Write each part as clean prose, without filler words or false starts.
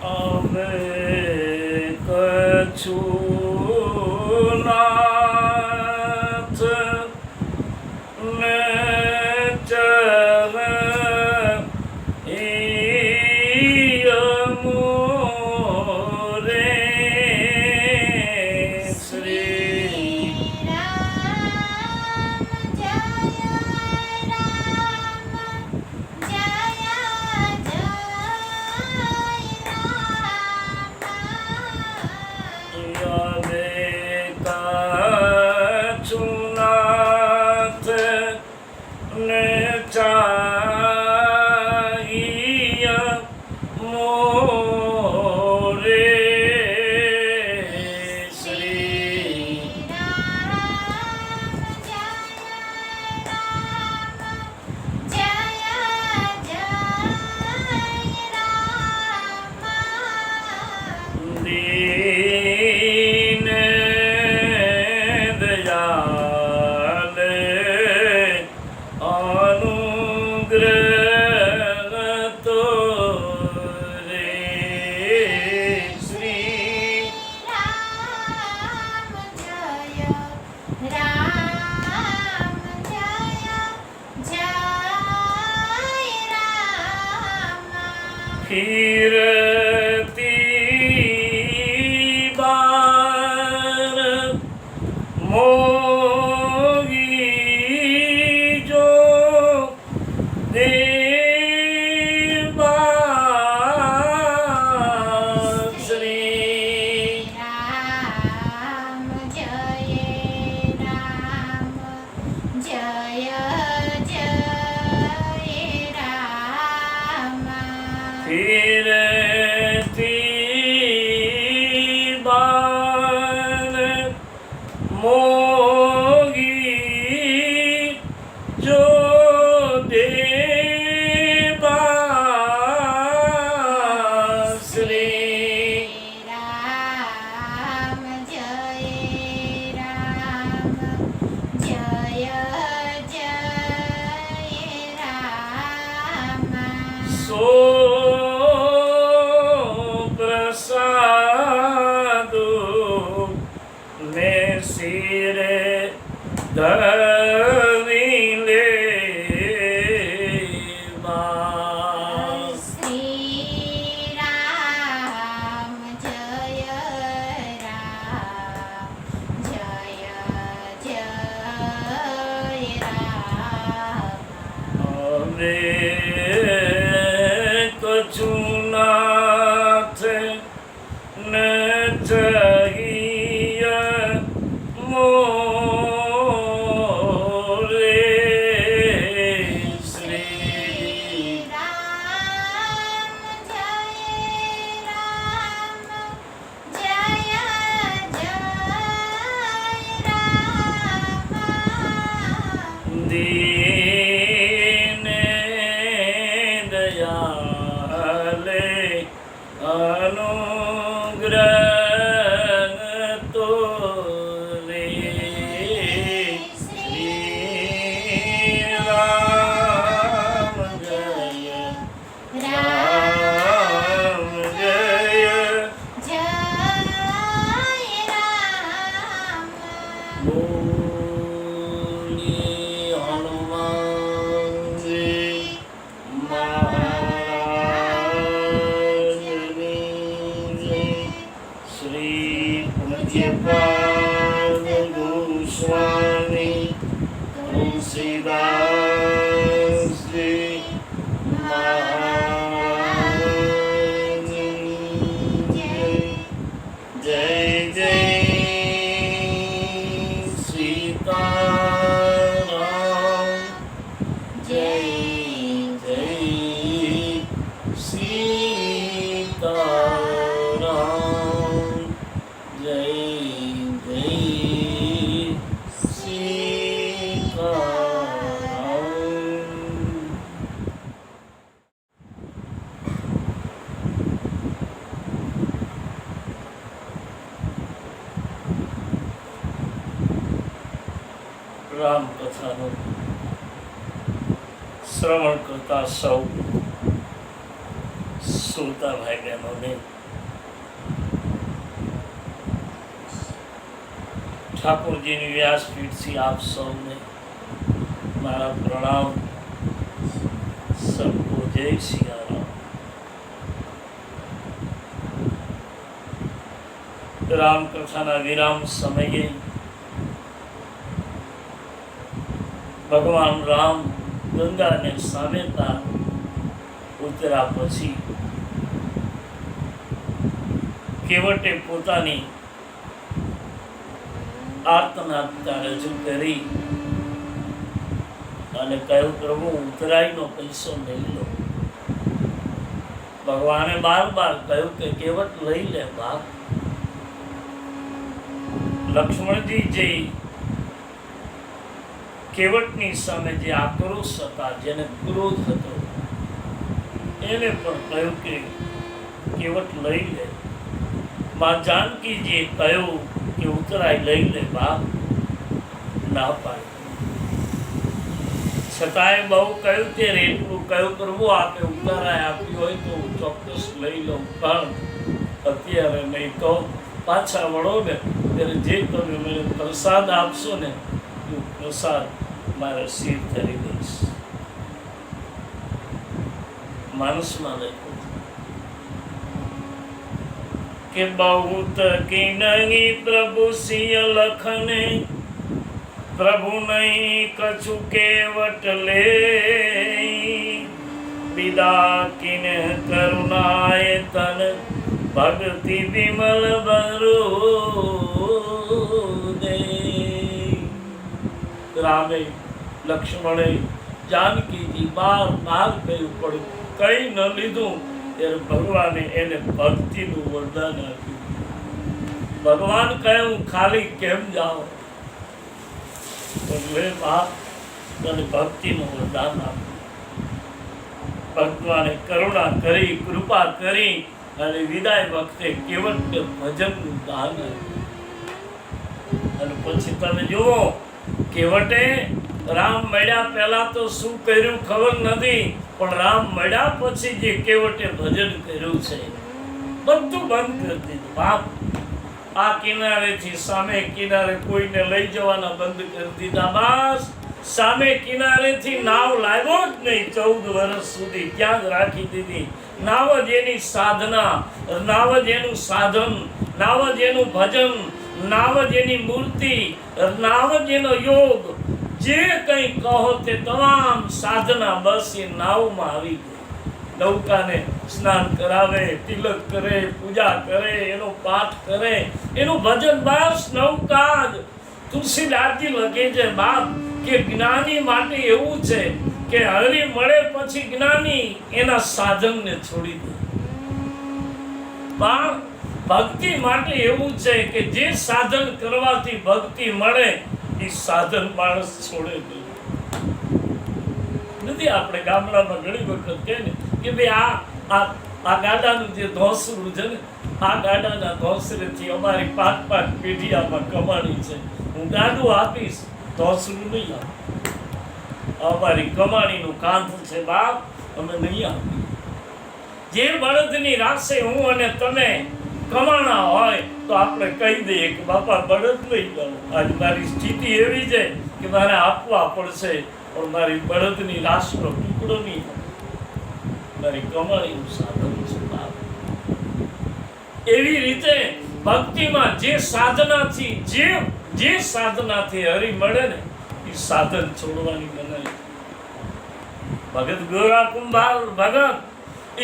અમે કછું નાથ ને ફીરતી બાર મોગી જો દેવા શ્રી રામ જય રામ જય જય રામ ફીરતી બાર મોગી જો દેવા શ્રી રામ જય રામ જય જય રામ સો પ્રસાદો ને શિરે ધરી લેવા શ્રી રામ જય રામ જય જય રામ અમે કછું નાથ ને જઈએ મોરે શ્રી રામ જય રામ જય જય રામ દીને દયાલે અનુગ્રહ તો રે શ્રી રામ જય રામ જય જય રામ બોલીએ હનુમાનજી મહારાજની જય. શ્રી પૂજ્યપાદ ગોસ્વામી તુલસીદાસજી મહારાજની જય. જય જય સીતારામ જય જય સીતારામ જય જય સીતારામ. રામકથાનું શ્રવણ કરતા સૌ સુરતા ભાઈ બહેનોને ઠાકોરજીની વ્યાસપીઠથી આપ સૌને મારા પ્રણામ. સબકો જય સિયારામ. રામકથાના વિરામ સમયે ભગવાન રામ ગંગાને સામેતા ઉતર્યા પછી કેવટે પોતાની આર્તનાદતા રજૂ કરી અને કહ્યું, પ્રભુ ઉતરાઈનો પૈસો લઈ લો. ભગવાને બાર કહ્યું કે કેવટ લઈ લે બાપ. લક્ષ્મણજી જે કેવટની સામે જે આક્રોશ હતા, જેને ક્રોધ હતો, એને પણ કહ્યું કે કેવટ લઈ લે. માં જાનકીજીએ કહ્યું કે ઉતરાઈ લઈ લે બાપ. ના પાડી. છતાંય બહુ કહ્યું ત્યારે એટલું કહ્યું, પ્રભુ આપે ઉતારાય આપી હોય તો હું ચોક્કસ લઈ લઉં, પણ અત્યારે નહીં તો પાછા વળો ને ત્યારે જે તમે મને પ્રસાદ આપશો ને એ પ્રસાદ મારે સિર કરી દઈશ. માનસમાં લખ્યું કે બહુત કિનહી પ્રભુ સિંહ લખને, પ્રભુ નહીં કछु કેવટ લે, વિદા કિન કરુણાએ તન ભક્તિ વિમલ બરુ દે. રામે લક્ષ્મણે જાનકીજી બાર કહ્યું, પણ કઈ ન લીધું. ત્યારે ભગવાને એને ભક્તિનું વરદાન આપ્યું. ભગવાન કહ્યું, ખાલી કેમ જાઓ? એટલે બાપ તને ભક્તિનું વરદાન આપ્યું. ભગવાને કરુણા કરી, કૃપા કરી અને વિદાય વખતે કેવટને ભજનનું દાન આપ્યું. અને પછી તમે જુઓ, કેવટે રામ મળ્યા પહેલા તો શું કર્યું ખબર નથી, પણ રામ મળ્યા પછી જે કેવટે ભજન કર્યું છે બધું બંધ કરી દીધું બાપ. આ કિનારેથી સામે કિનારે કોઈને લઈ જવાના બંધ કરી દીધા. બસ સામે કિનારેથી નાવ લાવ્યો જ નહીં. 14 વર્ષ સુધી ત્યાં જ રાખી દીધી. નાવ જ એની સાધના, નાવ જ એનું સાધન, નાવ જ એનું ભજન, નાવ જ એની મૂર્તિ, નાવ જ એનો યોગ, જે કંઈ કહો તે તમામ સાધના બસ એ નાવમાં આવી ગઈ. નૌકાને સ્નાન કરાવે, તિલક કરે, પૂજા કરે, એનો પાઠ કરે, એનું ભજન. બસ નૌકા જ. તુલસીદાસજી લખે છે બાપ કે જ્ઞાની માટે એવું છે કે હરિ મળે પછી જ્ઞાની એના સાધનને છોડી દે. પણ ભક્તિ માટે એવું છે કે જે સાધન કરવાથી ભક્તિ મળે એ સાધન માણસ છોડે નહીં. નથી આપણે ગામડામાં ઘણી વખત કહે ને કે ભાઈ આ ગાડાનું જે ધોસરું છે ને, આ ગાડાના ધોસરેથી અમારી 5 પેઢી આમાં કમાણી છે. હું ગાડું આપીશ, ધોસરું નહીં આપું. અમારી કમાણીનું કાંધ છે બાપ, અમે નહીં આપીએ. જે બળદની રાસે હું અને તમે કમાણા હોય તો આપણે કહી દઈએ કે બાપા બળદ લઈ જાઓ. આજ મારી સ્થિતિ એવી છે કે મારે આપવા પડશે, પણ મારી બળદની રાસનો ટુકડો નહીં, મારી કમાણીનું સાધન છે બાપ. એવી રીતે ભક્તિમાં જે સાધનાથી હરિ મળે ને એ સાધન છોડવાની બનાવી. ભગત ગોરા કુંભાર ભગત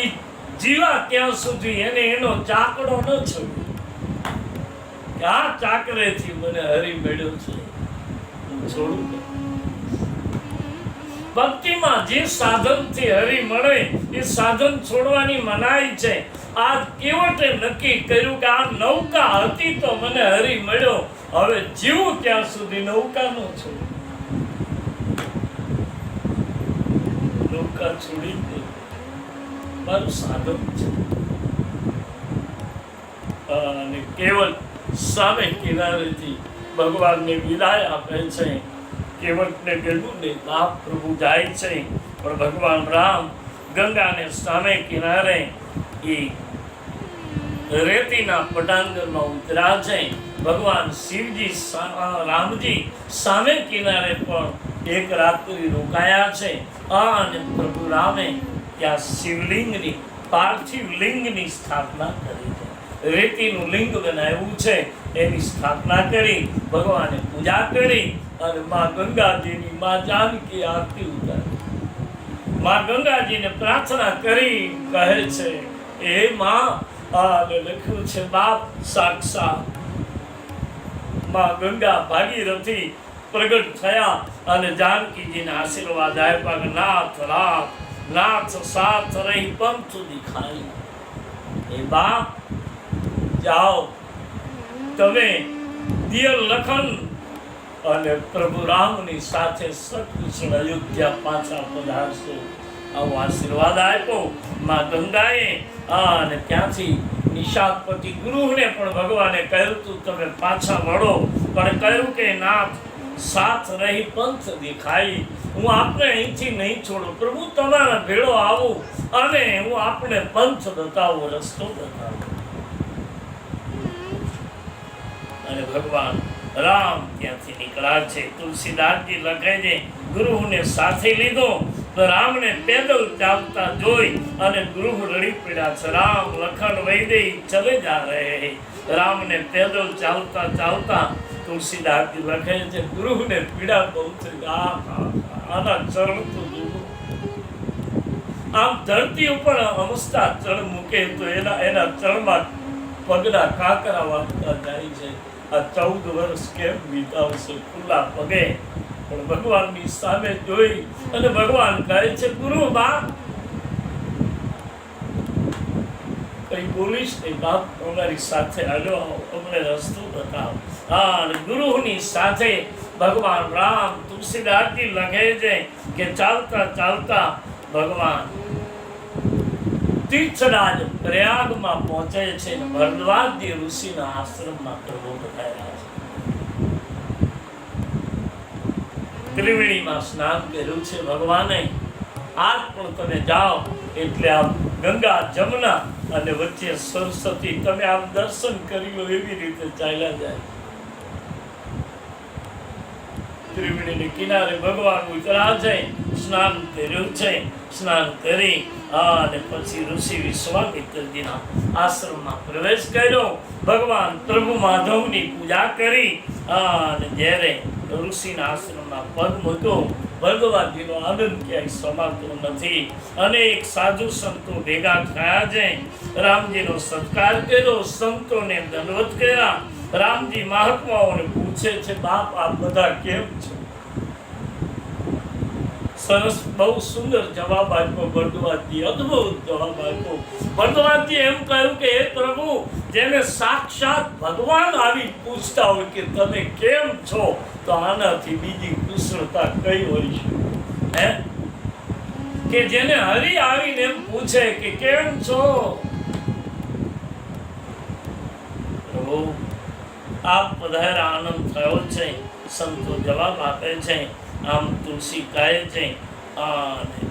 એ જીવા ત્યાં સુધી એને એનો ચાકડો ન છોડ્યો કે આ ચાકરેથી મને હરિ મળ્યો છે, હું છોડું નહીં. ભક્તિમાં જે સાધનથી હરિ મળે એ સાધન છોડવાની મનાઈ છે. આ કેવટે નક્કી કર્યું કે આ નૌકા હતી તો મને હરિ મળ્યો, હવે જીવું ત્યાં સુધી નૌકા નો છોડું. નૌકા છોડી દે, મારું સાધન છે. અને કેવલ સામે કિનારેથી ભગવાનને વિદાય આપે છે. કેવટને કહ્યું ને બાપ પ્રભુ જાય છે, પણ ભગવાન રામ ગંગાને સામે કિનારે એ રેતીના પટાંગણમાં ઉતર્યા છે. ભગવાન શિવજી રામજી સામે કિનારે પણ એક રાત્રિ રોકાયા છે. અને પ્રભુ રામે ત્યાં શિવલિંગની પાર્થિવ લિંગની સ્થાપના કરી છે. રેતીનું લિંગ બનાવ્યું છે, એની સ્થાપના કરી ભગવાને પૂજા કરી અને મા ગંગાજીની મા જાનકી આરતી ઉતારી. મા ગંગાજીને પ્રાર્થના કરી કહે છે, એ મા અને લખ્યું છે બાપ સાક્ષાત મા ગંગા ભાગીરથી પ્રગટ થયા અને જાનકીજીના આશીર્વાદ આપ્યા કે નાથ રાત નાથ સાથ રહી પંથ દિખાઈ. એ બાપ જાઓ, તમે દિયર લખન અને પ્રભુ રામની સાથે સત્કુશળ અયોધ્યા પાછા પધારશો. આવો આશીર્વાદ આપ્યો મા ગંગાએ. અને ત્યાંથી નિષાદપતિ ગૃહને પણ ભગવાને કહ્યું તું તમે પાછા વળો, પણ કહ્યું કે નાથ સાથ રહી પંથ દેખાઈ. હું આપને અહીંથી નહીં છોડું, પ્રભુ તમારા ભેળો આવું અને હું આપને પંથ બતાવું, રસ્તો બતાવું. અને ભગવાન રામ ત્યાંથી નીકળ્યા છે. તુલસીદાસજી લખે છે ગૃહને સાથે લીધો તો રામને પેદલ ચાલતા જોઈ અને ગૃહ રડી પડ્યા છે. રામ લખન વૈદેહી ચલે જા રહે. રામને પેદલ ચાલતા ચાલતા તુલસીદાસજી લખે છે ગૃહને પીડા બહુ થઈ. આના ચરણ તો જુઓ, આમ ધરતી ઉપર અમસ્તા ચરણ મૂકે તો એના ચરણમાં પગના કાંકરા વાગતા જાય છે. આ 14 વર્ષ કેમ વીતાવશે ખુલ્લા પગે? પણ ભગવાનની સામે જોઈ અને ભગવાન કહે છે ગુરુ બાપ કઈ બોલીશ નહીં, બાપ અમારી સાથે હાલો, અમને રસ્તો બતાવો. અને ગુરુની સાથે ભગવાન રામ તુલસીદાસજી લખે છે કે ચાલતા ચાલતા ભગવાન તીર્થરાજ પ્રયાગમાં પહોંચે છે. ભરદ્વાજી ઋષિના આશ્રમમાં પ્રબોધ થયા છે. ત્રિવેણીમાં સ્નાન કર્યું છે ભગવાને. આજ પણ તમે જાઓ એટલે આમ ગંગા જમુના અને વચ્ચે સરસ્વતી, તમે આમ દર્શન કરી લો એવી રીતે ચાલ્યા જાય. ત્રિવેણીને કિનારે ભગવાન ઉતર્યા છે, સ્નાન કર્યું છે. સ્નાન કરી અને પછી ઋષિ વિશ્વામિત્રજીના આશ્રમમાં પ્રવેશ કર્યો. ભગવાન પ્રભુ માધવની પૂજા કરી અને જ્યારે ઋષિના આશ્રમમાં પગ મૂક્યો, ભગવાનજીનો આનંદ ક્યાંય સમાતો નથી. અનેક સાધુ સંતો ભેગા થયા છે. રામજીનો સત્કાર કર્યો, સંતોને દંડવત કર્યા. રામજી મહાત્માઓને પૂછે છે બાપ આપ બધા કેમ છો? સરસ, બહુ સુંદર જવાબ આપ્યો ભરદ્વાજજી, અદ્ભુત જવાબ આપ્યો. ભરદ્વાજજી એમ કહ્યું કે હે પ્રભુ, જેને સાક્ષાત ભગવાન આવી પૂછતા હોય કે તમે કેમ છો, તો આનાથી બીજી કુશળતા કઈ હોય છે? હે, કે જેને હરી આવીને એમ પૂછે કે કેમ છો, પ્રભુ આપ પધાર્યા, આનંદ થયો છે. સંતો જવાબ આપે છે. આમ તુલસી કહે છે અને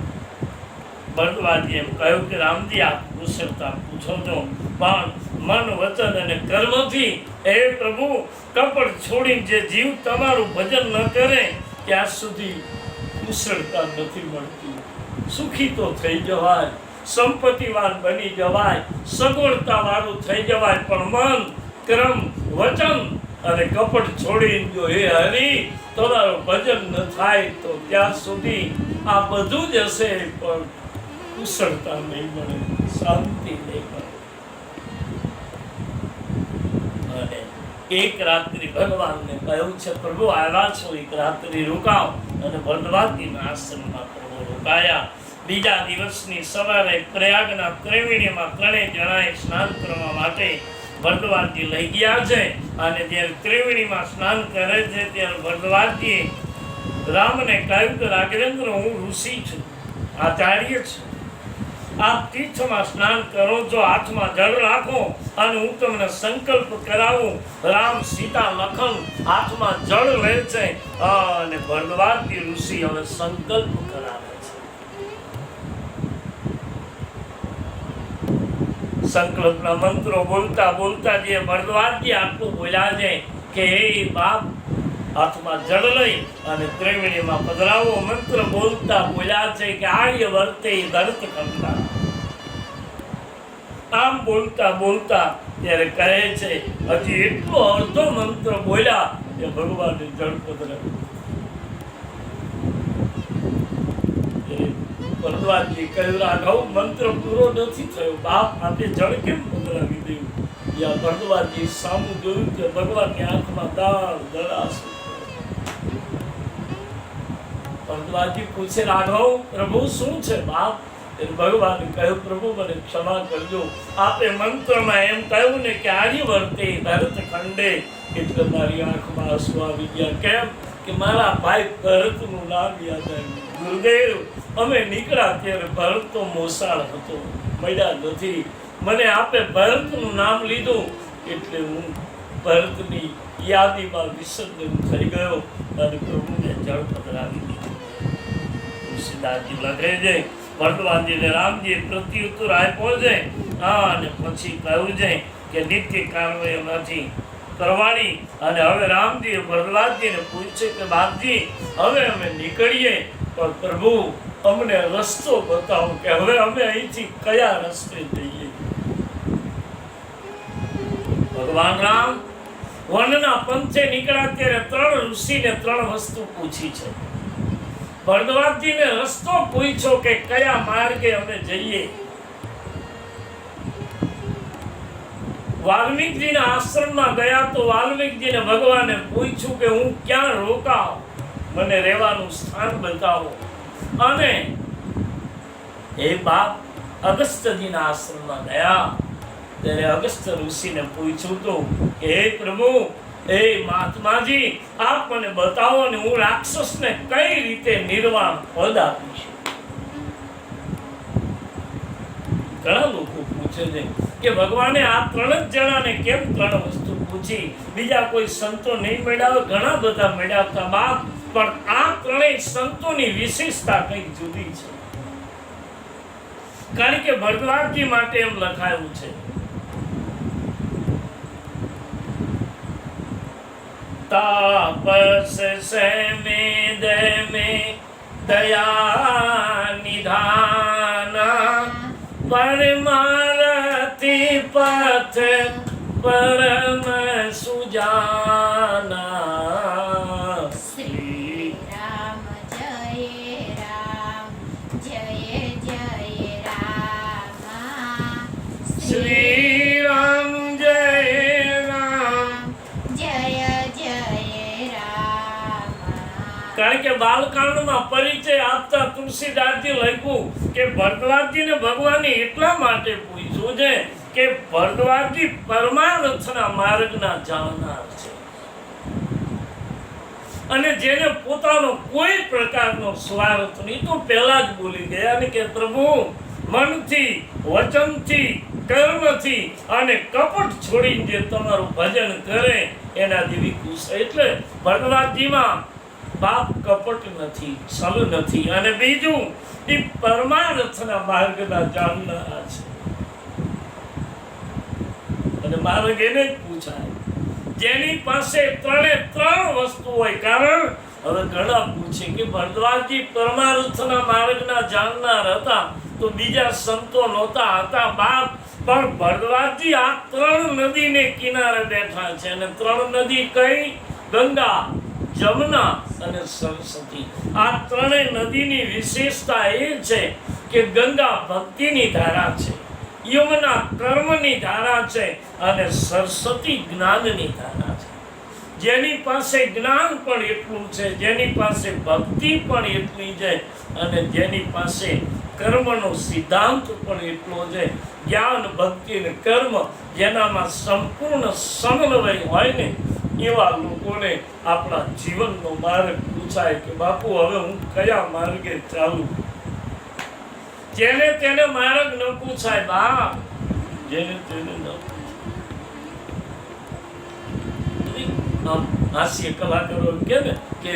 ભરદ્વાજે એમ કહ્યું કે રામજી આપ કુશળતા પૂછો છો, પણ મન વચન અને કર્મથી હે પ્રભુ કપટ છોડી જે જીવ તમારું ભજન ન કરે ત્યાં સુધી કુશળતા નથી મળતી. સુખી તો થઈ જવાય, સંપત્તિવાન બની જવાય, સગવડતા વાળું થઈ જવાય, પણ મન કર્મ વચન અને કપટ છોડીને જો હે હરી તમારું ભજન ન થાય તો ત્યાં સુધી આ બધું જ હશે, પણ કુશળતા નહીં મળે, શાંતિ નહીં મળે. અને એક રાત્રિ ભગવાનને કહ્યું છે પ્રભુ આવ્યા છો, એક રાત્રિ રોકાવ. અને ભરદ્વાજીના આશ્રમમાં પ્રભુ રોકાયા. બીજા દિવસની સવારે પ્રયાગના ત્રિવેણીમાં ત્રણેય જણાએ સ્નાન કરવા માટે ભરદ્વાજી લઈ ગયા છે. અને જ્યારે ત્રિવેણીમાં સ્નાન કરે છે ત્યારે ભરદ્વાજીએ રામને કહ્યું કે રાઘવેન્દ્ર, હું ઋષિ છું, આચાર્ય છું. આપ તીર્થમાં સ્નાન કરો છો, હાથમાં જળ રાખો અને હું તમને સંકલ્પ કરાવું. રામ સીતા લખન હાથમાં જળ લે છે અને ભરદ્વાજી ઋષિ હવે સંકલ્પ કરાવે છે. સંકલ્પના મંત્રો બોલતા બોલતા જે ભરદ્વાજજી આટલું બોલ્યા છે કે હે બાપ, હાથમાં જળ લઈ અને ત્રિવેણીમાં પધરાવો. મંત્ર બોલતા બોલ્યા છે કે આર્ય વર્તે ધરત કંઠા. આમ બોલતા બોલતા ત્યારે કહે છે હજી એટલો અડધો મંત્ર બોલ્યા કે ભગવાને જળ પધરાવ્યું. ભરદ્વાજજી કહ્યું, રાઘવ, મંત્ર પૂરો નથી થયો. બાપ, આપણે જળ કેમ પધરાવી દઉં? યા ભરદ્વાજજી સામું જોયું કે ભગવાનની આંખમાં દાળ દળાશું. ભરદ્વાજજી પૂછે, રાઘવ, પ્રભુ શું છે બાપ? ભગવાને કહ્યું, પ્રભુ મને ક્ષમા કરજો, આપે મંત્રમાં એમ કહ્યું ને કે આર્ય વર્તે ભરત ખંડે, એટલે મારી આંખમાં આંસુ આવી ગયા. કેમ કે મારા ભાઈ ભરતનું નામ યાદ આવ્યું. ગુરુદેવ, અમે નીકળ્યા ત્યારે ભરત તો મોસાળ હતો, મળ્યા નથી. મને આપે ભરતનું નામ લીધું એટલે હું ભરતની યાદીમાં વિસર્જન થઈ ગયો અને પ્રભુને જળ પધરાવી દીધું. તુલસીદાસજી લખે છે, ભરદ્વાજજીને રામજીએ પ્રત્યુત્તર આપ્યો છે. અને પછી કહ્યું છે કે નિત્ય કાર્ય નથી કરવાની. અને હવે રામજીએ ભરદ્વાજજીને પૂછ્યું કે બાપજી, હવે અમે નીકળીએ, પણ પ્રભુ અમને રસ્તો બતાવો કે હવે અમે અહીંથી કયા રસ્તે જઈએ. ભગવાન રામ વનના પંથે નીકળ્યા ત્યારે 3 ઋષિને 3 વસ્તુ પૂછી છે. ભરદ્વાજજીને રસ્તો પૂછ્યો કે કયા માર્ગે અમે જઈએ. વાલ્મીકજીના આશ્રમમાં ગયા તો વાલ્મીકજીને ભગવાને પૂછ્યું કે હું ક્યાં રોકાઉં, મને રહેવાનું સ્થાન બતાવો. અને એ બાપ અગસ્ત્યજીના આશ્રમમાં ગયા ત્યારે અગસ્ત્ય ઋષિને પૂછ્યું તો કે હે પ્રભુ, હે મહાત્માજી, આપ મને બતાવો ને હું રાક્ષસને કઈ રીતે નિર્વાણ પદ આપીશ. ઘણા લોકો પૂછે છે કે ભગવાને આ 3 જ જણાને કેમ 3 વસ્તુ પૂછી, બીજા કોઈ સંતો નહીં મળ્યા? ઘણા બધા મળ્યા હતા બાપ, પણ આ 3 સંતોની વિશેષતા કંઈક જુદી છે. કારણ કે ભરદ્વાજજી માટે એમ લખાયું છે, तापस से में दया निधाना परमारति पथ परम सुजाना। श्री राम जय राम जय जय राम। श्री राम जय राम जय जय राम। કારણ કે બાલકાંડમાં પરિચય આપતા તુલસીદાસજી લખ્યું કે ભરદ્વાજજીને ભગવાને એટલા માટે પૂછ્યું છે કે ભરદ્વાજજી પરમાર્થના માર્ગના જાણનાર છે અને જેને પોતાનો કોઈ પ્રકારનો સ્વાર્થ નહીં. તો પહેલા જ બોલી ગયા ને કે પ્રભુ મનથી, વચનથી, કર્મથી અને કપટ છોડીને જે તમારું ભજન કરે એના જેવી ખુશ. એટલે ભરદ્વાજજીમાં બાપ કપટ નથી, છલ નથી. અને બીજું એ પરમાર્થના માર્ગના જાણનારા છે. અને માર્ગ એને જ પૂછાય જેની પાસે 3 વસ્તુ હોય. કારણ હવે ઘણા પૂછે કે ભરદ્વાજજી પરમાર્થના માર્ગના જાણનાર હતા તો બીજા સંતો નહોતા હતા બાપ, પણ ભરદ્વાજજી આ 3 નદીને કિનારે બેઠા છે. અને 3 નદી કઈ? ગંગા, જમુના અને સરસ્વતી. આ 3 નદીની વિશેષતા એ છે કે ગંગા ભક્તિની ધારા છે, યમુના કર્મની ધારા છે અને સરસ્વતી જ્ઞાનની ધારા છે. જેની પાસે જ્ઞાન પણ એટલું છે, જેની પાસે ભક્તિ પણ એટલી છે અને જેની પાસે કર્મનો સિદ્ધાંત પણ એટલો છે, જ્ઞાન, ભક્તિ અને કર્મ જેનામાં સંપૂર્ણ સમન્વય હોય ને, એવા લોકોને આપણા જીવનનો માર્ગ પૂછાય કે બાપુ હવે હું કયા માર્ગે ચાલું. જેને તેને માર્ગ ન પૂછાય બાપ, જેને તેને ન પૂછાય. હાસ્ય કલાકારો કે ને કે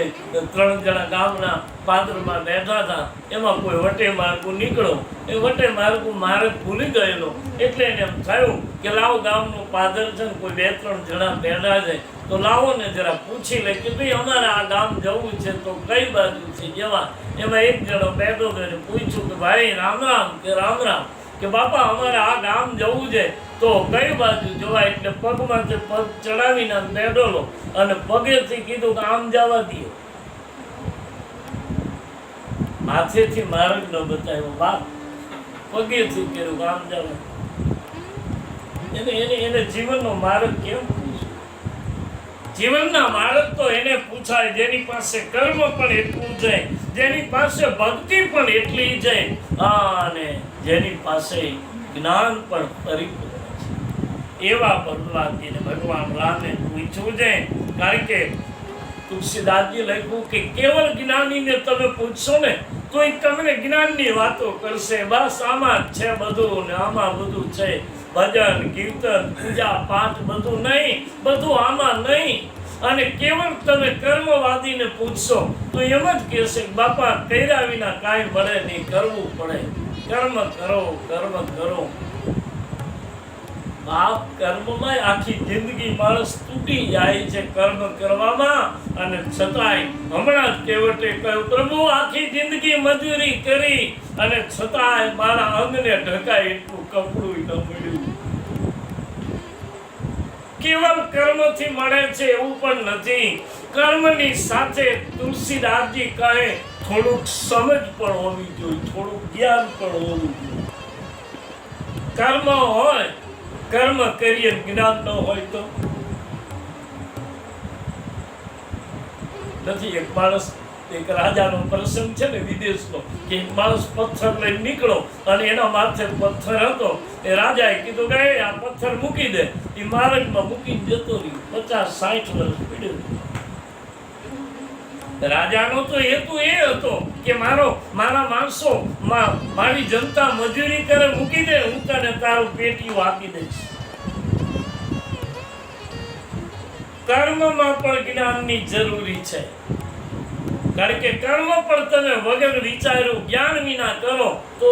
3 જણા ગામના પાદરમાં બેઠા હતા, એમાં કોઈ વટે માર્ગું નીકળો. એ વટે માર્ગું માર્ગ ભૂલી ગયેલો, એટલે એને એમ થયું કે લાવો ગામનું પાદર છે ને કોઈ 2-3 જણા બેઠા છે તો લાવો ને જરા પૂછી લે કે ભાઈ અમારે આ ગામ જવું છે તો કઈ બાજુથી જવા. એમાં એક જણો બેઠો હતો, એને પૂછ્યું કે ભાઈ રામ રામ. કે રામ રામ. કે બાપા અમારે આ ગામ જવું છે તો કઈ બાજુ જવાય. એટલે પગમાંથી પગ ચડાવીને આમ બેઠોલો અને પગેથી કીધું કે આમ જવા દો. માથેથી માર્ગ ન બતાવ્યો બાપ, પગેથી કર્યું કે આમ જવા. એને જીવનનો માર્ગ કેમ પૂછ્યો? જીવનના માર્ગ તો એને પૂછાય જેની પાસે કર્મ પણ એટલું છે, જેની પાસે ભક્તિ પણ એટલી છે, અને જેની પાસે જ્ઞાન પણ પરિપૂર્ણ છે. એવા ભગવાનજીને ભગવાન રામે પૂછ્યું છે. કારણ કે તુલસીદાસજી લખ્યું કે કેવળ જ્ઞાનીને તમે પૂછશો ને તો એ તમને જ્ઞાનની વાતો કરશે. બસ આમાં જ છે બધું, ને આમાં બધું છે. ભજન, કીર્તન, પૂજા પાઠ બધું નહીં, બધું આમાં નહીં. અને કેવળ તમે કર્મવાદીને પૂછશો તો એમ જ કહેશે કે બાપા કર્યા વિના કાંઈ મળે નહીં, કરવું પડે. કર્મ કરો, કર્મ કરો. બાપ કર્મમાં આખી જિંદગી માણસ તૂટી જાય છે કર્મ કરવામાં. અને છતાંય હમણાં જ કેવટે કહ્યું પ્રભુ આખી જિંદગી મજૂરી કરી અને છતાંય મારા અંગને ઢકાય એટલું કપડું ન મળ્યું. કેવળ કર્મથી મળે છે એવું પણ નથી. કર્મની સાથે તુલસીદાસજી કહે થોડુંક સમજ પણ હોવી જોઈએ, થોડુંક જ્ઞાન પણ હોવું જોઈએ. કર્મ હોય, કર્મ કરીએ જ્ઞાન ન હોય તો નથી. એક માણસ, એક રાજાનો પ્રસંગ છે ને વિદેશનો, કે એક માણસ પથ્થર લઈને નીકળો અને એના માથે પથ્થર હતો. એ રાજાએ કીધું કે આ પથ્થર મૂકી દે. એ માર્ગમાં મૂકીને જતો રહ્યો. 50-60 વર્ષ પીડ્યો. રાજાનો તો હેતુ એ હતો કે મારા માણસો, મારી જનતા મજૂરી કરે, મૂકી દે, હું તને તારું પેટીયું આપી દઈશ. કર્મમાં પણ જ્ઞાનની જરૂરી છે. કારણ કે કર્મ પણ તમે વગર વિચાર્યું જ્ઞાન વિના કરો તો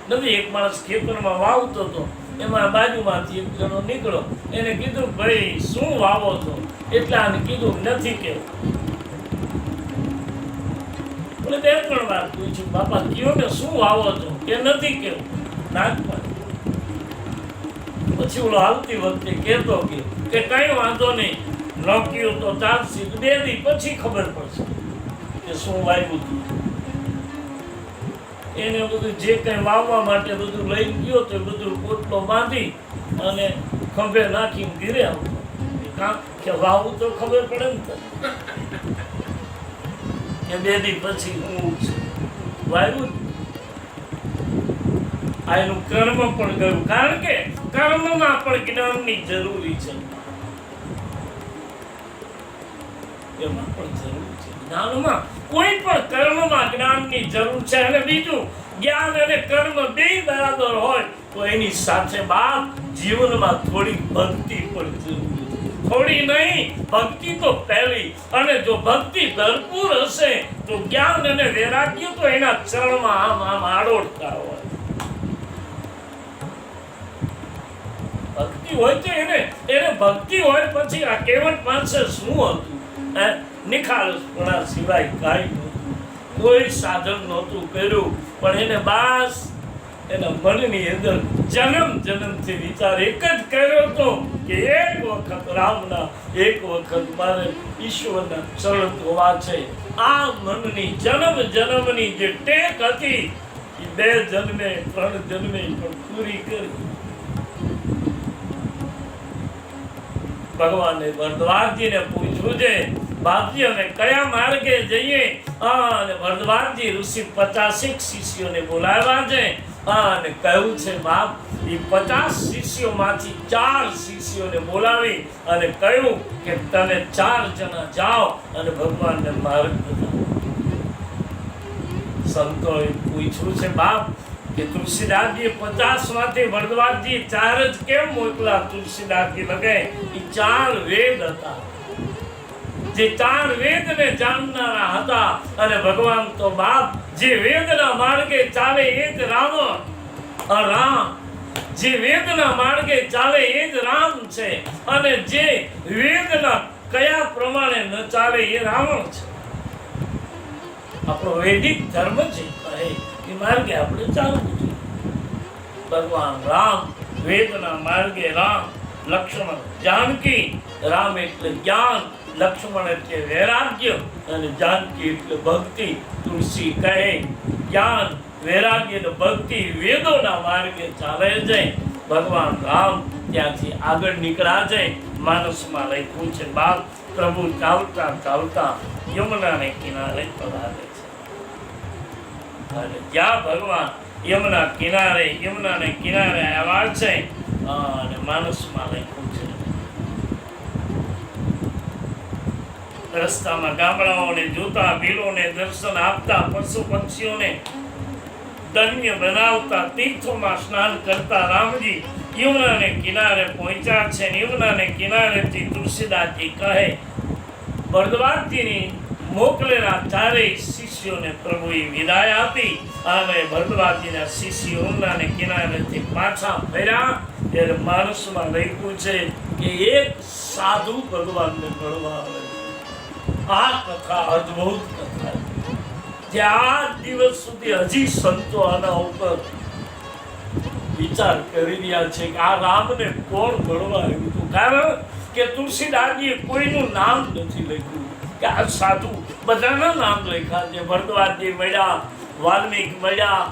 નથી. એક માણસ ખેતરમાં વાવતો હતો, એમાં બાજુમાંથી એક જણો નીકળો. એને કીધું ભાઈ શું વાવો છો? એટલે આને કીધું નથી કેવું. 2-3 વાર પૂછ્યું બાપા કયો ને શું વાવો છો? કે નથી કેવું. નાગપાડ. પછી ઓલો હાલતી વખતે કહેતો કે કઈ વાંધો નહીં, ન કયો તો ચાલશે. 2 દી પછી ખબર પડશે કે શું વાવ્યું હતું. એને બધું જે કઈ વાવવા માટે બધું લઈ ગયો તો બધું પોટલો બાંધી અને ખંભે નાખીને ઘીરે આવતો. કે વાવવું તો ખબર પડે ને કે 2 દી પછી હું વાવ્યું. આ એનું કર્મ પણ ગયું. કારણ કે કર્મમાં પણ જ્ઞાનની જરૂરી છે. એમાં પણ જરૂર છે. જ્ઞાનમાં કોઈ પણ કર્મમાં જ્ઞાનની જરૂર છે. અને બીજું, જ્ઞાન અને કર્મ બે બરાબર હોય તો એની સાથે બાપ જીવનમાં થોડી ભક્તિ પણ જરૂરી છે. થોડી નહીં, ભક્તિ તો પહેલી. અને જો ભક્તિ ભરપૂર હશે તો જ્ઞાન અને વૈરાગ્ય તો એના ચરણમાં આમ આડોડતા હોય. ભક્તિ હોય તો એને ભક્તિ હોય પછી આ કેવટ પાસે શું હતું? નિખાલસપણા સિવાય કાંઈ નહોતું. કોઈ સાધન નહોતું કર્યું. પણ એને બાસ એના મનની અંદર જન્મથી વિચાર એક જ કર્યો હતો કે એક વખત રામના, એક વખત મારે ઈશ્વરના ચરણ ધોવા છે. આ મનની જન્મની જે ટેક હતી એ 2 જન્મે 3 જન્મે પણ પૂરી કરી. ભગવાને ભરદ્વાજજીને પૂછ્યું છે બાપજી અમે કયા માર્ગે જઈએ? અને ભરદ્વાજજી ઋષિ 50 શિષ્યોને બોલાવ્યા છે અને કહ્યું છે બાપ એ 50 શિષ્યોમાંથી 4 શિષ્યોને બોલાવી અને કહ્યું કે તમે 4 જણા જાઓ અને ભગવાનને માર્ગ બતાવો. સંતોએ પૂછ્યું છે બાપ કે તુલસીદાસજી 50 માંથી ભરદ્વાજજી 4 જ કેમ મોકલા? તુલસીદાસજી લગે એ 4 વેદ હતા. જે 4 વેદને જાણનારા હતા. અને ભગવાન તો બાપ જે વેદના માર્ગે ચાલે એ જ રામ, જે વેદના માર્ગે ચાલે એ જ રામ છે. અને જે વેદના કયા પ્રમાણે ન ચાલે એ રાવણ છે. આપણો વૈદિક ધર્મ છે કહે એ માર્ગે આપણે ચાલવું જોઈએ. ભગવાન રામ વેદના માર્ગે રામ, લક્ષ્મણ જાનકી. રામ એટલે જ્ઞાન, લક્ષ્મણ એટલે વૈરાગ્ય અને જાનકી એટલે ભક્તિ. તુલસી કહે જ્ઞાન, વૈરાગ્ય અને ભક્તિ વેદોના માર્ગે ચાલે છે. ભગવાન રામ ત્યાંથી આગળ નીકળ્યા છે. માનસમાં લખ્યું છે બાપ પ્રભુ ચાલતા ચાલતા યમુનાને કિનારે પધારે છે. અને જ્યાં ભગવાન યમુનાને કિનારે આવ્યા છે અને માનસમાં લખ્યું છે રસ્તામાં ગામડાઓને જોતા, ભીલોને દર્શન આપતા, પશુ પક્ષીઓને ધન્ય બનાવતા, તીર્થોમાં સ્નાન કરતા રામજી યમુનાને કિનારે પહોંચ્યા છે. યમુનાને કિનારેથી તુલસીદાસજી કહે ભરદ્વાજજીની મોકલેલા 4 શિષ્યોને પ્રભુએ વિદાય આપી. અને ભરદ્વાજજીના શિષ્યો યમુનાને કિનારેથી પાછા ફર્યા. ત્યારે માનસમાં લખ્યું છે કે એક સાધુ ભગવાનને મળવા આવે. આ કથા અદ્ભુત કથા જે આ દિવસ સુધી હજી સંતો આના ઉપર વિચાર કરી રહ્યા છે કે આ રામને કોણ મળવા આવ્યું હતું. કારણ કે તુલસીદાસજીએ કોઈનું નામ નથી લખ્યું કે આ સાધુ, બધાના નામ લખ્યા છે. ભરદ્વાજજી મળ્યા, વાલ્મીક મળ્યા,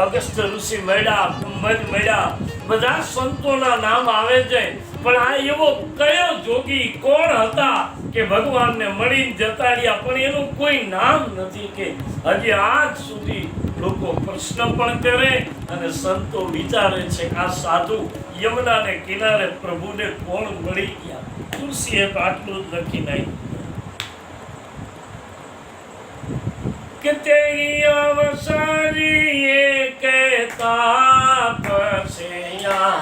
અગસ્ત્ય ઋષિ મળ્યા, કુંભજ મળ્યા, બધા સંતોના નામ આવે છે. પણ આ એવો કયો જોગી કોણ હતા કે ભગવાનને મળીને જતા રહ્યા પણ એનું કોઈ નામ નથી. કે હજી આજ સુધી લોકો પ્રશ્ન પણ કરે અને સંતો વિચારે છે કે આ સાધુ યમુનાને કિનારે પ્રભુને કોણ મળી ગયા. તુલસીએ તો આટલું જ લખી નાખ્યું કે તે અવસરીએ કહેતા પસૈયા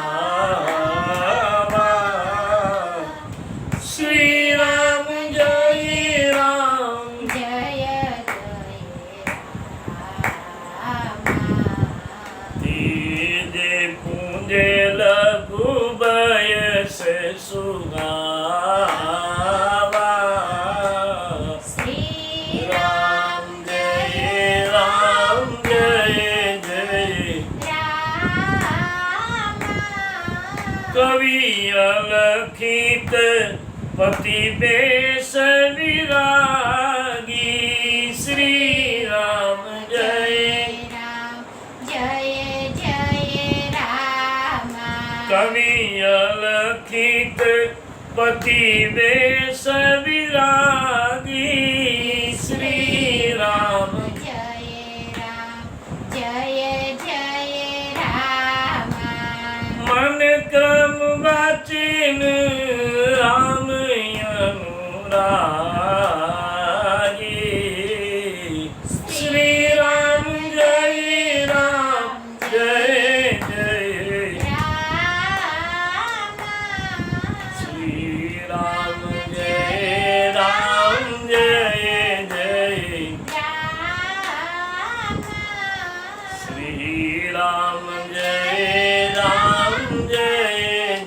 શ્રી રામ જય રામ, જય જય રામ. તેજે પૂજે લઘુ બયસ સુગાવા. શ્રી રામ જય રામ, જય જય રામ. કવિ અલખિત પતિ બેસ વિરાગી. શ્રી રામ જય રામ, જય જય રામ. કવિ અલખિત પતિ બેસ વિરાગી. શ્રી રામ જય રામ, જય જય રામ. મન ક્રમ વાચીન રામ અનુરાગી. શ્રી રામ જય રામ, જય જય રામ. શ્રી રામ જય રામ, જય જય રામ. શ્રી રામ જય રામ, જય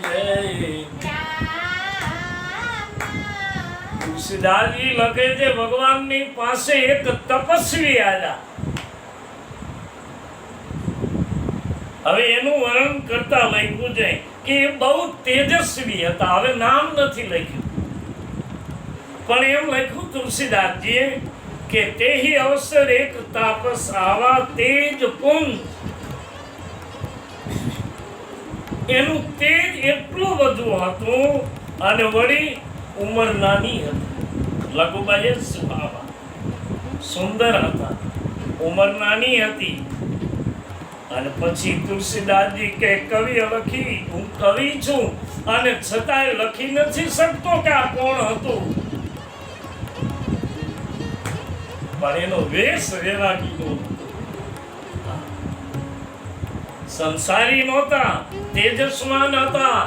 જય. તુલસીદાસજી લખે છે ભગવાનની પાસે એક તપસ્વી આવ્યા. હવે એનું વર્ણન કરતા લખ્યું છે કે એ બહુ તેજસ્વી હતા. હવે નામ નથી લખ્યું પણ એમ લખ્યું તુલસીદાસજીએ કે તેહી અવસર એક તાપસ આવા તેજ પુંજ. એનું તેજ એટલું બધું હતું અને વળી ઉંમર નાની હતી. લઘુબાઈ સ્વભાવ સુંદર હતા, ઉંમર નાની હતી. અને પછી તુલસીદાસજી કે કવિ લખી, હું કવિ છું અને છતાંય લખી નથી શકતો કે આ કોણ હતું. પણ એનો વેશ વૈરાગીનો હતો. સંસારી નહોતા, તેજસ્વાન હતા,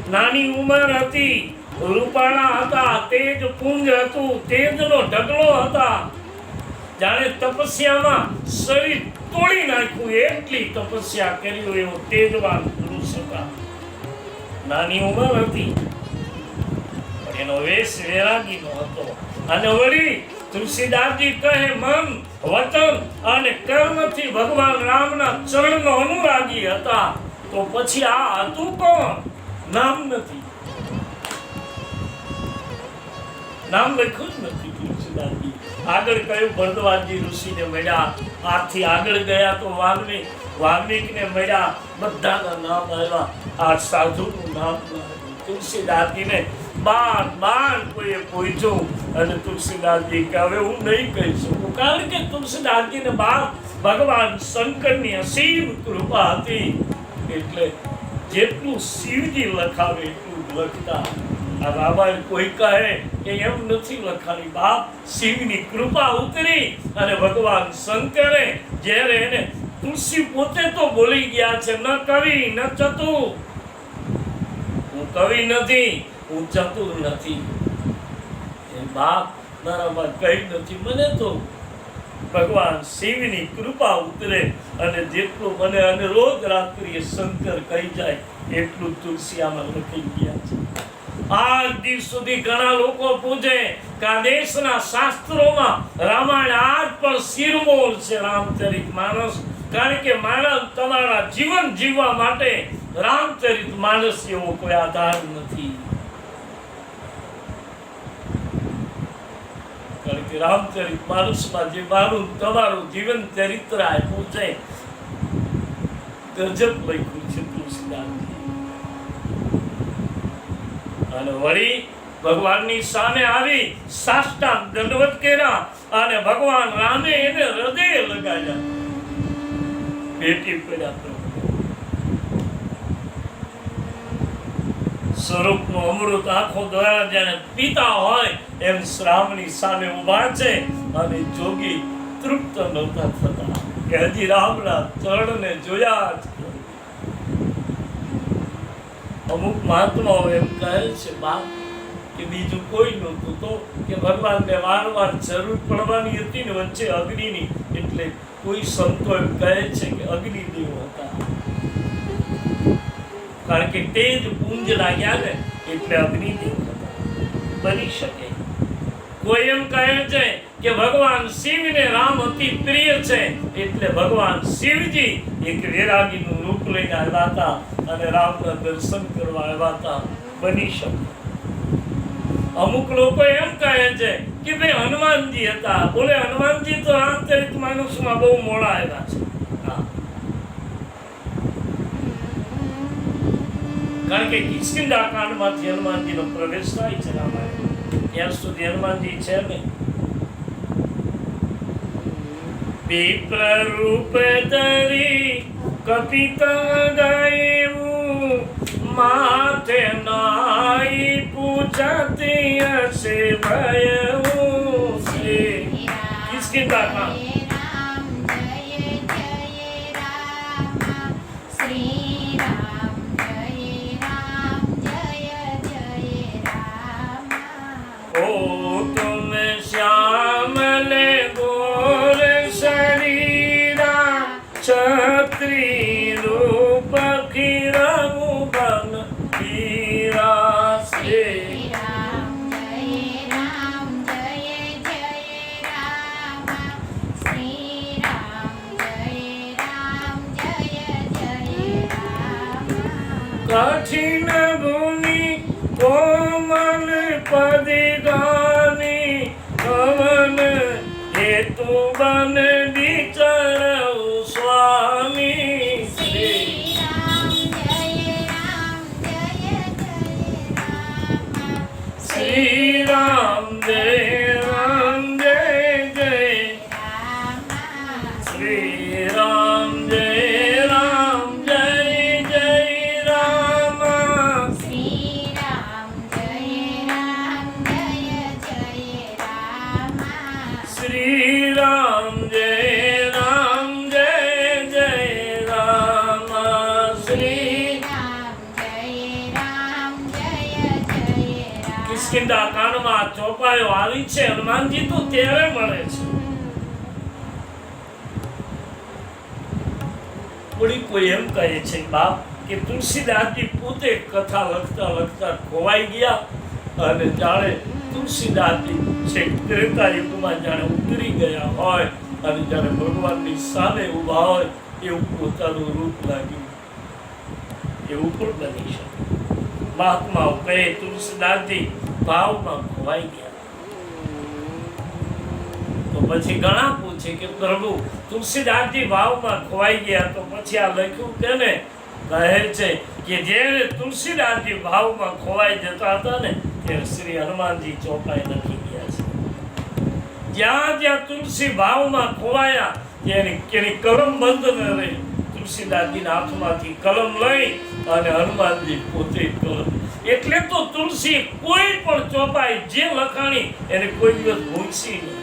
નાની ઉંમર હતી રૂપાળા હતા, તેજ પુંજ હતું, તેજનો ઢગલો હતા. જાણે તપસ્યામાં શરીર તોડી નાખ્યું એટલી તપસ્યા કરી હોય એવો તેજવાન પુરુષ હતા. નાની ઉંમર હતી પણ એનો વેશ વૈરાગીનો હતો. અને વળી તુલસીદાસજી કહે મન વતન અને કર્મથી ભગવાન રામના ચરણનો અનુરાગી હતા. તો પછી આ હતું કોણ? નામ નથી, નામ લખ્યું જ નથી તુલસીદાસજી. આગળ કયું ભરદ્વાજજી ઋષિને મળ્યા, આથી આગળ ગયા તો વાલ્મીકને મળ્યા, બધાના નામ આવ્યા. આ સાધુનું નામ તુલસીદાસજીને બાર કોઈએ પૂછ્યું અને તુલસીદાસજી કે હવે હું નહીં કહી શકું, કારણ કે તુલસીદાસજીને બાપ ભગવાન શંકરની અસીમ કૃપા હતી. એટલે જેટલું શિવજી લખાવે એટલું લખતા. આ રામાયણ કોઈ કહે કે એમ નથી લખાણી, બાપ શિવની કૃપા ઉતરી અને ભગવાન શંકરે જ્યારે એને તુલસી પોતે તો બોલી ગયા છે, ન કવિ ન ચતુર, હું કવિ નથી, હું ચતુર નથી, એ બાપ મારામાં કઈ નથી, મને તો ભગવાન શિવની કૃપા ઉતરે અને જેટલું મને અને રોજ રાત્રિએ શંકર કહી જાય એટલું તુલસી આમાં લખી ગયા છે. આજ દિવસ સુધી ઘણા લોકો પૂછે કે આ દેશના શાસ્ત્રોમાં રામાયણ આજ પણ શિરમોર છે રામચરિતમાનસ, કારણ કે માનવ તમારા જીવન જીવવા માટે રામચરિતમાનસ એવો કોઈ આધાર નથી. કારણ કે રામચરિતમાનસમાં જે મારું તમારું જીવન ચરિત્ર આપ્યું છે, ગજબ લખ્યું છે તુલસીદાસજી. અને વળી ભગવાનની સામે આવી સાષ્ટાંગ દંડવત કર્યા અને ભગવાન રામે એને હૃદય લગાડ્યા, ભેટી પડ્યા. સ્વરૂપનું અમૃત આંખો દ્વારા જેને પીતા હોય એમ શ્રાવણી સામે ઉભા છે અને જોગી તૃપ્ત નહોતા થતા કે હજી રામના ચરણને જોયા જ. અમુક મહાત્માઓ એમ કહે છે બાપ કે બીજું કોઈ નહોતું તો કે ભગવાનને વારંવાર જરૂર પડવાની હતી ને વચ્ચે અગ્નિની, એટલે કોઈ સંતો એમ કહે છે કે અગ્નિદેવ હતા, કારણ કે તેજ પુંજ લાગ્યા ને એટલે અગ્નિદેવ હતા. બની શકે. કોઈ એમ કહે છે કે ભગવાન શિવને રામ અતિ પ્રિય છે એટલે ભગવાન શિવજી એક વૈરાગીનું રૂપ લઈને આવ્યા હતા અને રામના દર્શન કરવા આવ્યા હતા. બની શકે. અમુક લોકો એમ કહે છે કે ભાઈ હનુમાનજી હતા. બોલે હનુમાનજી તો રામચરિતમાનસમાં બહુ મોડા આવ્યા છે. કારણ કે કિષ્કિંધા કાંડમાંથી હનુમાનજીનો પ્રવેશ થાય છે રામાયણ, ત્યાં સુધી હનુમાનજી છે ને. વિપ્ર રૂપ ધરી કપિતા ગાયું, માથે નાઈ પૂછતી હશે ભયવું છે. કિષ્કિંધા કાંડ. छत्री रूप खीरऊ बन हीरा से. कठिन भूमि कोमल पद गानी, कवन हेतु बन विचरऊ स्वामी. श्री राम जय राम जय जय, श्री राम जय जय राम. તુલસીદા કાનમાં ચોપાયો આવી છે હનુમાનજી તો ત્યારે મળે છે. વળી કોઈ એમ કહે છે બાપ કે તુલસીદાસજી પોતે કથા લખતા લખતા ખોવાઈ ગયા અને જાણે તુલસીદાસજી છેક ત્રેતા યુગમાં જાણે ઉતરી ગયા હોય અને જાણે ભગવાનની સામે ઊભા હોય એવું પોતાનું રૂપ લાગ્યું. એવું પણ બની શકે. મહાત્માઓ કહે તુલસીદાસજી ભાવમાં ખોવાઈ ગયા. તો પછી ઘણા પૂછે કે પ્રભુ તુલસીદાસજી ભાવમાં ખોવાઈ ગયા તો પછી આ લખ્યું કેને? કહે છે કે જ્યારે તુલસીદાસજી ભાવમાં ખોવાઈ જતા હતા ને ત્યારે શ્રી હનુમાનજી ચોપાઈ લખી ગયા છે. જ્યાં જ્યાં તુલસી ભાવમાં ખોવાયા તેની કલમ બંધ ન રહી. તુલસીદાસજીના હાથમાંથી કલમ લઈ અને હનુમાનજી પોતે કલમ. એટલે તો તુલસી કોઈ પણ ચોપાઈ જે લખાણી એને કોઈ દિવસ ભૂલશી નહીં.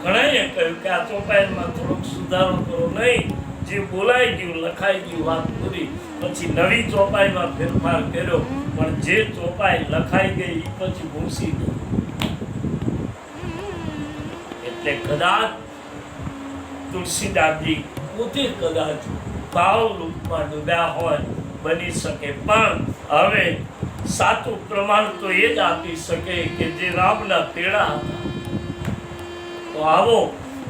ઘણાએ કહ્યું કે આ ચોપાઈમાં થોડોક સુધારો કરો. નહીં, જે બોલાઈ ગયું લખાઈ ગયું વાત પૂરી. પછી નવી ચોપાઈમાં ફેરફાર કર્યો પણ જે ચોપાઈ લખાઈ ગઈ એ પછી ભૂલશી નહીં. એટલે કદાચ તુલસીદાસજી પોતે કદાચ ભાવ રૂપમાં ડૂબ્યા હોય બની શકે. પણ હવે સાચું પ્રમાણ તો એ જ આપી શકે કે જે રામના પેડા હતા. તો આવો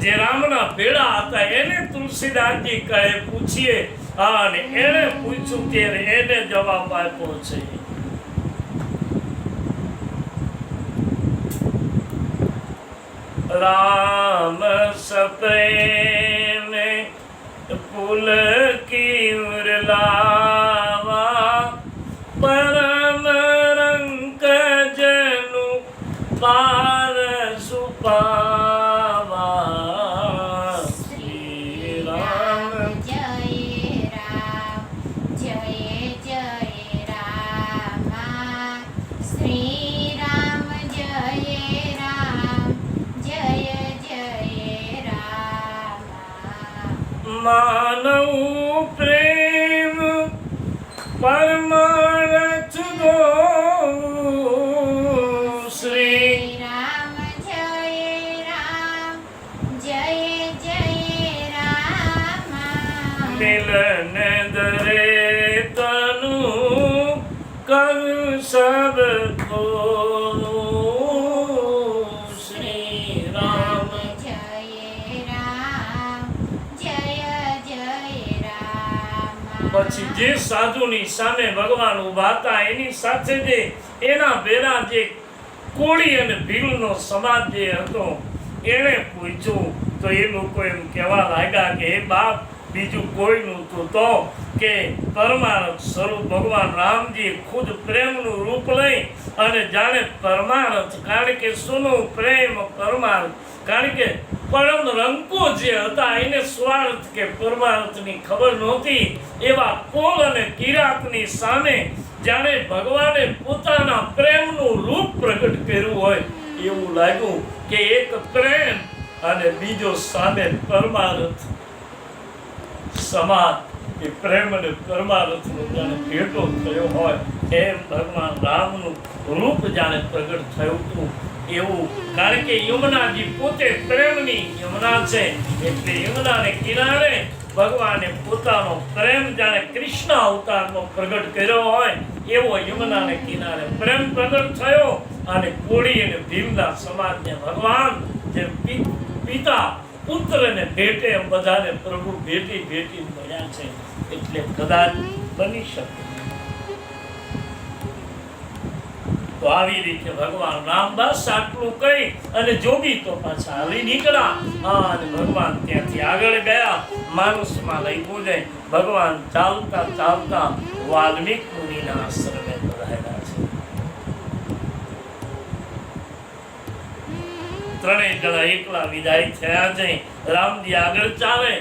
જે રામના પેડા હતા એને તુલસીદાસજી કહે પૂછીએ. અને એને પૂછ્યું ત્યારે એને જવાબ આપ્યો છે. राम सप्रेम पुल की उरलावा परम रंग जनु पार सुपावा. श्री राम जय राम जय जय राम श्री राम जय राम जय जय राम. मानव प्रेम परमार्थ दो श्री राम जय राम जय जय राम. मिलन दरे तनु कर सब को श्री राम. जय राम जय जय राम. પછી જે સાધુની સામે ભગવાન ઊભા હતા એની સાથે જે એના ભેરા જે કોળી અને ભીલનો સમાજ જે હતો એને પૂછ્યું તો એ લોકો એમ કહેવા લાગ્યા કે હે બાપ બીજું કોઈનું તો કે પરમાર્થ સ્વરૂપ ભગવાન રામજી ખુદ પ્રેમનું રૂપ લઈ અને જાણે પરમાર્થ કારણ કે સુનો પ્રેમ પરમાર્થ કારણ કે પરમ રંકો જે હતા એને સ્વાર્થ કે પરમાર્થની ખબર નહોતી એવા કોલ અને કિરાતની સામે જાણે ભગવાને પોતાના પ્રેમનું રૂપ પ્રગટ કર્યું હોય એવું લાગ્યું કે એક પ્રેમ અને બીજો સામે પરમાર્થ સમાજ એ પ્રેમ અને પરમાર્થનો જાણે ભેટો થયો હોય એમ ભગવાન રામનું રૂપ જાણે પ્રગટ થયું હતું એવું. કારણ કે યમુનાજી પોતે પ્રેમની યમુના છે એટલે યમુનાને કિનારે ભગવાને પોતાનો પ્રેમ જાણે કૃષ્ણ અવતારનો પ્રગટ કર્યો હોય એવો યમુનાને કિનારે પ્રેમ પ્રગટ થયો. અને કોળી અને ભીમના સમાજને ભગવાન જે પિતા પુત્રને ભેટે એમ બધાને પ્રભુ ભેટી ભેટી મળ્યા છે. એટલે કદાચ બની શકે. તો આવી રીતે ભગવાન રામ બસ આટલું કહી અને જોગી તો પાછા હાલી નીકળ્યા અને ભગવાન ત્યાંથી આગળ ગયા. માનસમાં લઈ પૂજે ભગવાન ચાલતા ચાલતા વાલ્મીક મુનિના આશ્રમે રહેલા છે. ત્રણેય જણા એકલા વિદાય થયા છે. રામજી આગળ ચાલે,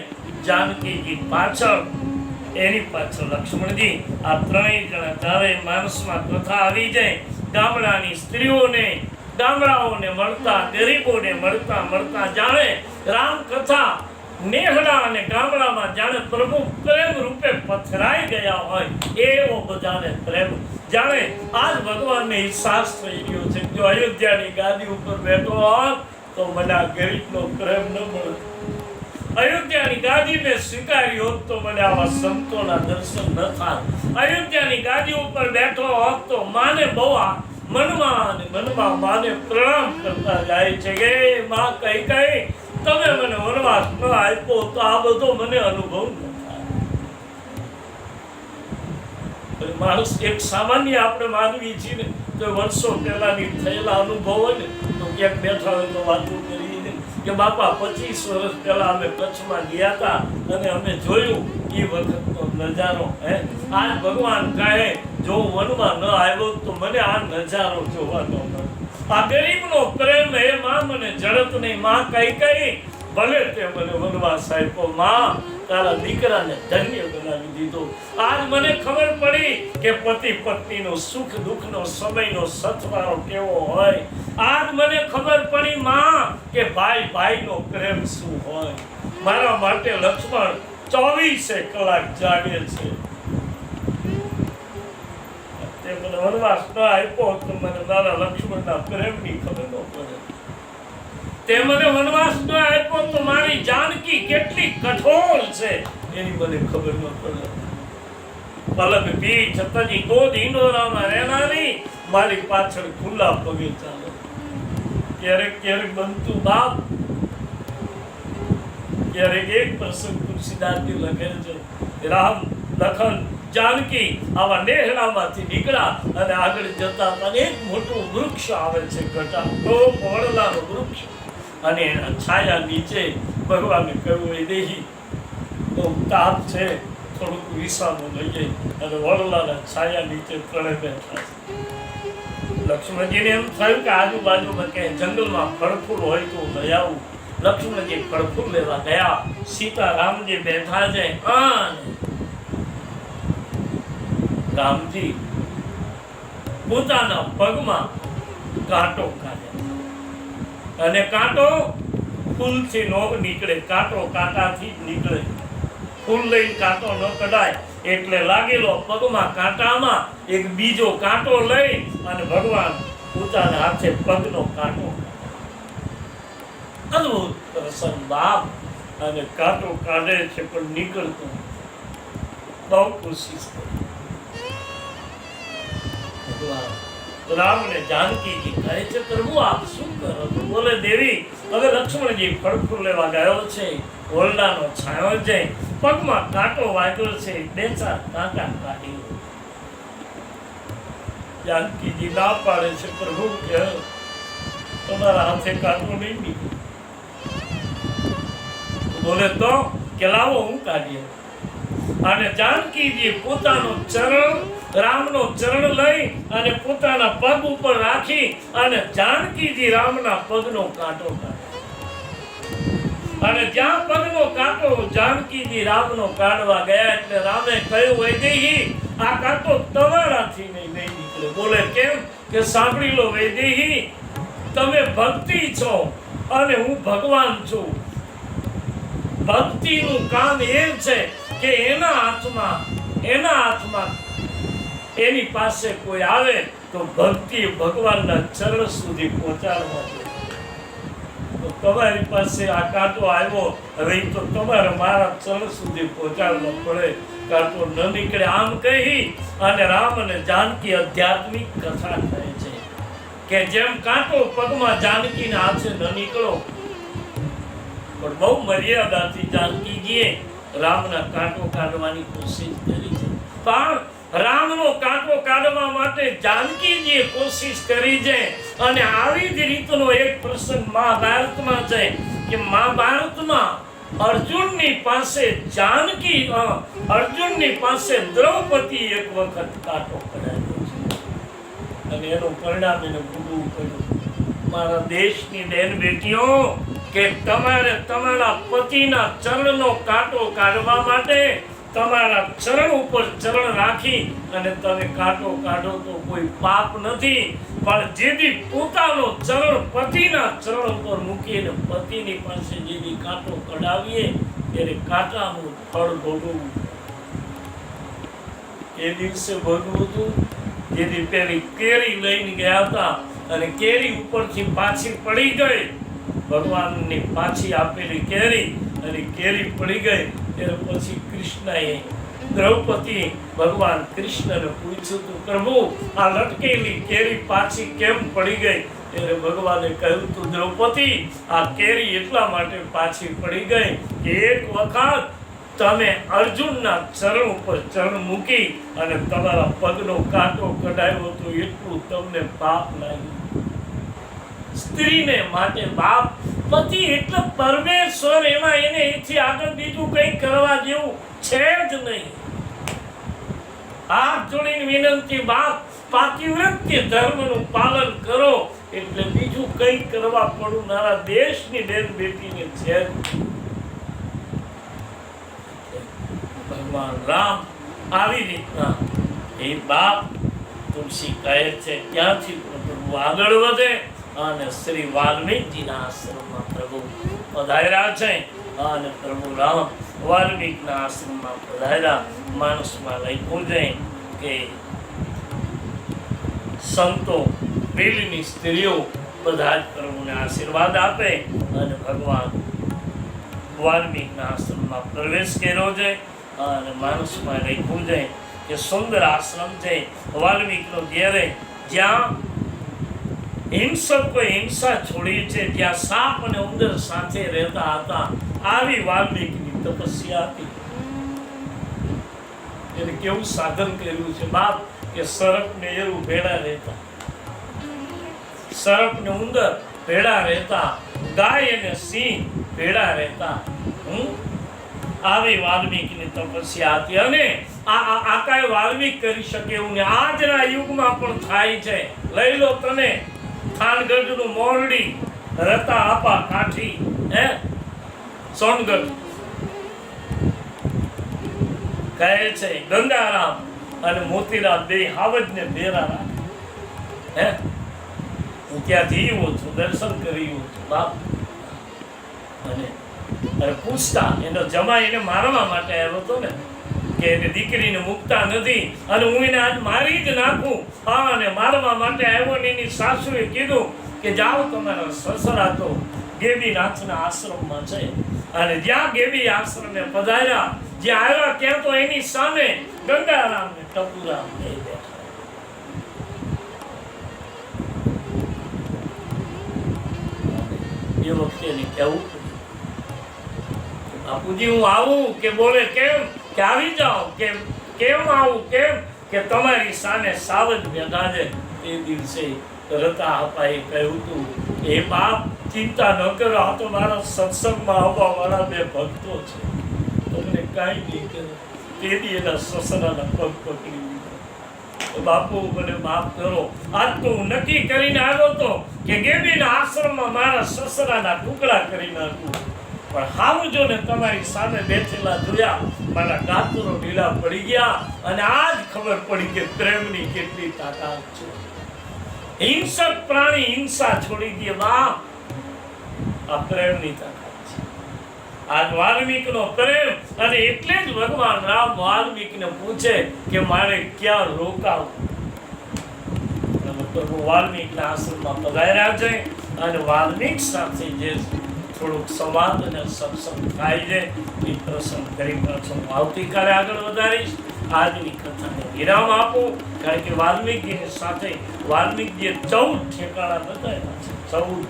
જાનકીજી પાછળ, એની પાછળ લક્ષ્મણજી. આ ત્રણેય જણા ચાલે. માનસમાં કથા આવી જાય. ગામડાની સ્ત્રીઓને ગામડાઓને મળતા ગરીબોને મળતા જાણે રામ કથા નેહડા અને ગામડામાં જાણે પ્રભુ પ્રેમ રૂપે પથરાઈ ગયા હોય એવો બધાને પ્રેમ જાણે આજ ભગવાનને અહેસાસ થઈ રહ્યો છે જો અયોધ્યાની ગાદી ઉપર બેઠો હોત તો મને આ ગરીબનો પ્રેમ ન મળે, અયોધ્યાની ગાદીને સ્વીકારી હોત તો મને આવા સંતોના દર્શન ન થાય, અયોધ્યાની ગાદી ઉપર બેઠો હોત તો માને બહુ મનમાં માને પ્રણામ કરતા જાય છે કે માં કઈ કઈ તમે મને વનવાસ ન આપ્યો તો આ બધો મને અનુભવ ન થાય. માણસ એક સામાન્ય આપણે માનવી છીએ ને તો વર્ષો પહેલાની થયેલા અનુભવ હોય ને તો ક્યાંક બેઠા હોય તો વાતો કરી કે બાપા 25 વર્ષ પહેલા અમે કચ્છમાં ગયા હતા અને અમે જોયું એ વખતનો નજારો. આજ ભગવાન કહે જો વનમાં ન આવ્યો તો મને આ નજારો જોવાનો મળે. આ ગરીબનો પ્રેમ હે માં મને જડત નહીં, માં કઈ કઈ ભલે તે મને વનવાસ આપ્યો, માં તારા દીકરાને ધન્ય બનાવી દીધો. આજ મને ખબર પડી કે પતિ પત્નીનો સુખ દુઃખનો સમયનો સથવારો કેવો હોય. આજ મને ખબર પડી માં કે ભાઈ ભાઈનો પ્રેમ શું હોય. મારા માટે લક્ષ્મણ 24 કલાક જાગે છે. તે મને વનવાસ ન આપ્યો તો મને મારા લક્ષ્મણના પ્રેમની ખબર ન પડે. તે મને વનવાસ ન આપ્યો તો મારી જાનકી કેટલી કઠોર છે એની મને ખબર ન પડે. પલક પીઠ તજી ગોદ હિંડોરામાં રહેનારી મારી પાછળ ખુલ્લા પગે ચાલે. ક્યારેક ક્યારેક બનતું બાપ, ક્યારેક એક પ્રસંગ તુલસીદાસજી લખે છે રામ લખન જાનકી આવા નેહડામાંથી નીકળ્યા અને આગળ જતા હતા. એક મોટું વૃક્ષ આવે છે ઘટા તો વડલાનું વૃક્ષ અને એના છાયા નીચે ભગવાને કહ્યું એ દેહી તો તાપ છે થોડુંક વિસામો લઈએ અને વડલાના છાયા નીચે ત્રણે બેઠા છે. લક્ષ્મણજીને એમ થયું કે આજુબાજુમાં ક્યાંય જંગલમાં ફળફૂલ હોય તો લઈ આવું. લક્ષ્મણજી ફળફૂલ લેવા ગયા. સીતારામજી બેઠા છે અને રામજી પોતાના પગમાં કાંટો કાઢ્યા અને કાંટો ફૂલથી નો નીકળે, કાંટો કાંટાથી જ નીકળે. ફૂલ લઈને કાંટો ન કઢાય એટલે લાગેલો પગમાં કાંટામાં એક બીજો કાંટો લઈ અને ભગવાન પોતાના હાથે પગનો કાંટો. અદભુત પ્રસંગ બાપ અને કાંટો કાઢે છે પણ નીકળતો બહુ કોશિશ કરી. રામ ને જાનકીજી કહે છે પ્રભુ આપ શું કરો છો? બોલે દેવી હવે લક્ષ્મણજી ફળફૂલ લેવા ગયો છે, ઓરડાનો છાંયો છે, પગમાં કાંટો વાગ્યો છે, 2-4 કાંટા કાઢી. જાનકીજી ના પાડે છે પ્રભુ કે તમારા હાથે કાંટો નહીં નીકળે. બોલે તો કે લાવો હું કાઢીએ. અને જાનકીજી પોતાનો ચરણ રામનો ચરણ લઈ અને પોતાના પગ ઉપર રાખી અને જાનકીજી રામના પગનો કાંટો કાઢ્યો. અને જ્યાં પગનો કાંટો જાનકીજી રામનો કાઢવા ગયા એટલે રામે કહ્યું વૈદેહી આ કાંટો તમારાથી નહીં નીકળે. બોલે કેમ? કે સાંભળી લો વૈદેહી તમે ભક્તિ છો અને હું ભગવાન છું. ભક્તિનું કામ એમ છે કે એના હાથમાં એની પાસે કોઈ આવે તો ભક્તિ ભગવાનના ચરણ સુધી પહોંચાડવા દે. તો તમારી પાસે આ કાંટો આવ્યો હવે તો તમારે મારા ચરણ સુધી પહોંચાડવો પડે, કાંટો ન નીકળે. આમ કહી અને રામ અને જાનકી આધ્યાત્મિક કથા કહે છે કે જેમ કાંટો પગમાં જાનકીના હાથે ન નીકળો પણ બહુ મર્યાદાથી જાનકીજીએ રામના કાંટો કાઢવાની કોશિશ કરી છે. પણ રામનો કાંટો કાઢવા માટે જાનકીજીએ કોશિશ કરી છે. અને આવી જ રીતનો એક પ્રસંગ મહાભારતમાં છે કે મહાભારતમાં અર્જુનની પાસે દ્રૌપદી એક વખત કાંટો કઢાવ્યો છે અને એનું પરિણામ એને ભોગવવું પડ્યું. મારા દેશની બેન બેટીઓ કે તમારે તમારા પતિના ચરણનો કાંટો કાઢવા માટે તમારા ચરણ ઉપર ચરણ રાખી અને તમે કાંટો કાઢો તો કોઈ પાપ નથી. પણ જેથી પોતાનો ચરણ પતિના ચરણ ઉપર મૂકીને પતિની પાસે જેથી કાંટો કઢાવીએ ત્યારે કાંટાનું ફળ ભોગવવું. એ દિવસે ભોગવું હતું જેથી પેલી કેરી લઈને ગયા હતા અને કેરી ઉપરથી પાછી પડી ગઈ, ભગવાનની પાછી આપેલી કેરી, અને કેરી પડી ગઈ. ત્યારે પછી કૃષ્ણએ દ્રૌપદી ભગવાન કૃષ્ણને પૂછ્યું તું, પ્રભુ આ લટકેલી કેરી પાછી કેમ પડી ગઈ? ત્યારે ભગવાને કહ્યું તું, દ્રૌપદી આ કેરી એટલા માટે પાછી પડી ગઈ કે એક વખત તમે અર્જુનના ચરણ ઉપર ચરણ મૂકી અને તમારા પગનો કાંટો કઢાવ્યો તો એટલું તમને પાપ લાગ્યું. સ્ત્રીને માટે બાપ, પતિ એટલે પરમેશ્વર, એમાં એને એથી આગળ બીજું કંઈ કરવા જેવું છે જ નહીં. હાથ જોડીને વિનંતી, બાપ પાતિવ્રત્ય ધર્મનું પાલન કરો, એટલે બીજું કંઈ કરવા પડનારા દેશની બેન બેટીને છે. ભગવાન રામ આવી રીતના એ બાપ તુલસી કહે છે ત્યાંથી પ્રભુ આગળ વધે અને શ્રી વાલ્મીકીના આશ્રમમાં પ્રભુ પધાર્યા છે. અને પ્રભુ રામ વાલ્મીકીના આશ્રમમાં પધાર્યા. માનસમાં લખ્યું છે કે સંતો, પેલીની સ્ત્રીઓ બધા જ પ્રભુને આશીર્વાદ આપે અને ભગવાન વાલ્મીકીના આશ્રમમાં પ્રવેશ કર્યો છે. અને માનસમાં લખ્યું છે કે સુંદર આશ્રમ છે વાલ્મીકીનો, જ્યાં હિંસકોએ હિંસા છોડી છે, જ્યાં સાપ અને ઉંદર સાથે રહેતા હતા, આવી વાલ્મીકીની તપસ્યા હતી. એને કેવું સાધન કર્યું છે બાપ કે સર્પ ને એરું ભેડા રહેતા, સર્પ ને ઉંદર ભેડા રહેતા, ગાય અને સિંહ ભેડા રહેતા. આવી વાલ્મીકીની તપસ્યા હતી. અને આ કાંઈ વાલ્મીક કરી શકે એવું નહીં. આજના યુગમાં પણ થાય છે. લઈ લો તમે થાનગઢનું મોરડી, રતા આપા કાઠી, સોનગઢ કહે છે ગંગારામ અને મોતીરામ બે હાવજ ને બેરા રાખે. હું ત્યાંથી આવ્યો છું, દર્શન કરી છું બાપ. અને પૂછતા એનો જમાઈ એને મારવા માટે આવ્યો હતો ને, કે એને દીકરીને મૂકતા નથી અને હું એને આજ મારી જ નાખું. અને મારવા માટે આવ્યો ને એની સાસુએ કીધું કે જાઓ, તમારા સસરા તો ગેબીનાથના આશ્રમમાં છે. અને જ્યાં ગેબી આશ્રમે પધાર્યા, જ્યાં આવ્યા ત્યાં તો એની સામે ગંગારામ ને ટપુરામ બે બેઠા. એ વખતે એને કહેવું, બાપુજી હું આવું કે બોલે કેમ કે આવી જાઓ, કેમ આવું, કેમ કે તમારી સામે સાવજ બેઠા છે. એ દિવસે રતા અપાએ કહ્યું હતું, એ બાપ ચિંતા ન કરો, આ તો મારા સત્સંગમાં આવવા વાળા બે ભક્તો છે, તમને કાંઈ નહીં કરે. તેથી એના સસરાના પગ પકડી લીધા. બાપુ મને માફ કરો, આજ તો હું નક્કી કરીને આવ્યો હતો કે ગેબીના આશ્રમમાં મારા સસરાના ટુકડા કરી નાખું, પણ હાવજો ને તમારી સામે બેઠેલા જોયા, મારા ગાત્રો ઢીલા પડી ગયા અને આજ ખબર પડી કે પ્રેમની કેટલી તાકાત છે. હિંસક પ્રાણી હિંસા છોડી દે બાપ, આ પ્રેમની તાકાત છે. આજ વાલ્મીકીનો પ્રેમ. અને એટલે જ ભગવાન રામ વાલ્મીકીને પૂછે કે મારે ક્યાં રોકાવું. પ્રભુ વાલ્મીકીના આશ્રમમાં પધાર્યા છે અને વાલ્મીક સાથે જે થોડુંક સંવાદ અને સત્સંગ થાય છે એ પ્રસંગ કરી પાછો આવતીકાલે આગળ વધારીશ. આજની કથાને વિરામ આપો, કારણ કે વાલ્મીકીની સાથે વાલ્મીકીએ 14 ઠેકાણા બતાવ્યા છે. 14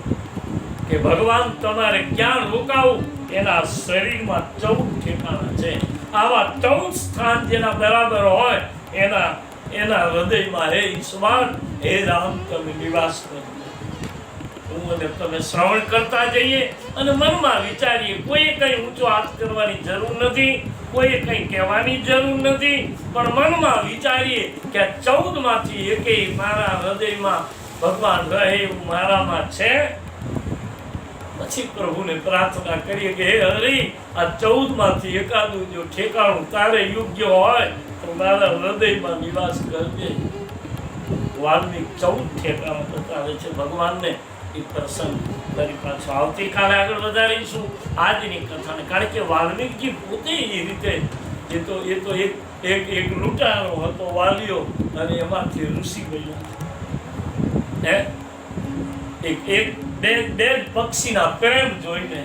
કે ભગવાન તમારે ક્યાં રોકાવું, એના શરીરમાં 14 ઠેકાણા છે. આવા 14 સ્થાન જેના બરાબર હોય એના હૃદયમાં હે ઈશ્વર, હે રામ તમે નિવાસ કરો. હું અને તમે શ્રવણ કરતા જઈએ અને મનમાં વિચારીએ. કોઈએ કંઈ ઊંચો હાથ કરવાની જરૂર નથી, કોઈએ કંઈ કહેવાની જરૂર નથી, પણ મનમાં વિચારીએ કે 14 માંથી એકેય મારા હૃદયમાં ભગવાન રહે એવું મારામાં છે. પછી પ્રભુને પ્રાર્થના કરીએ કે હે હરિ, આ 14 માંથી એકાદું જો ઠેકાણું તારે યોગ્ય હોય તો મારા હૃદયમાં નિવાસ કરજે. વાલ્મીક 14 ઠેકાણા બતાવે છે ભગવાનને. એ પ્રસંગ ફરી પાછો આવતીકાલે આગળ વધારીશું આજની કથાને, કારણ કે વાલ્મીકજી પોતે એ રીતે એ તો એક લૂંટારો હતો વાલીઓ, અને એમાંથી ઋષિ બન્યા. હે બે પક્ષીના પ્રેમ જોઈને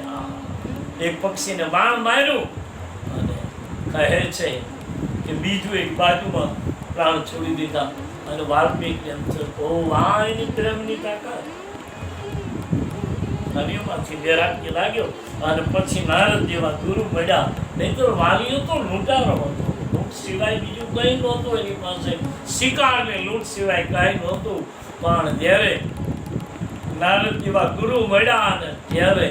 એક પક્ષીને બાણ માર્યું અને કહે છે કે બીજું એક બાજુમાં પ્રાણ છોડી દીધા. અને વાલ્મીકી એમ છે, ઓ વાહ એની પ્રેમની તાકાત. અને એમાંથી વૈરાગ્ય લાગ્યો. અને પછી નારદ જેવા ગુરુ મળ્યા. નહીં તો વાલીઓ તો લૂંટારો હતો, લૂંટ સિવાય બીજું કંઈ નહોતું એની પાસે, શિકાર ને લૂંટ સિવાય કાંઈ નહોતું. પણ જ્યારે નારદ જેવા ગુરુ મળ્યા અને ત્યારે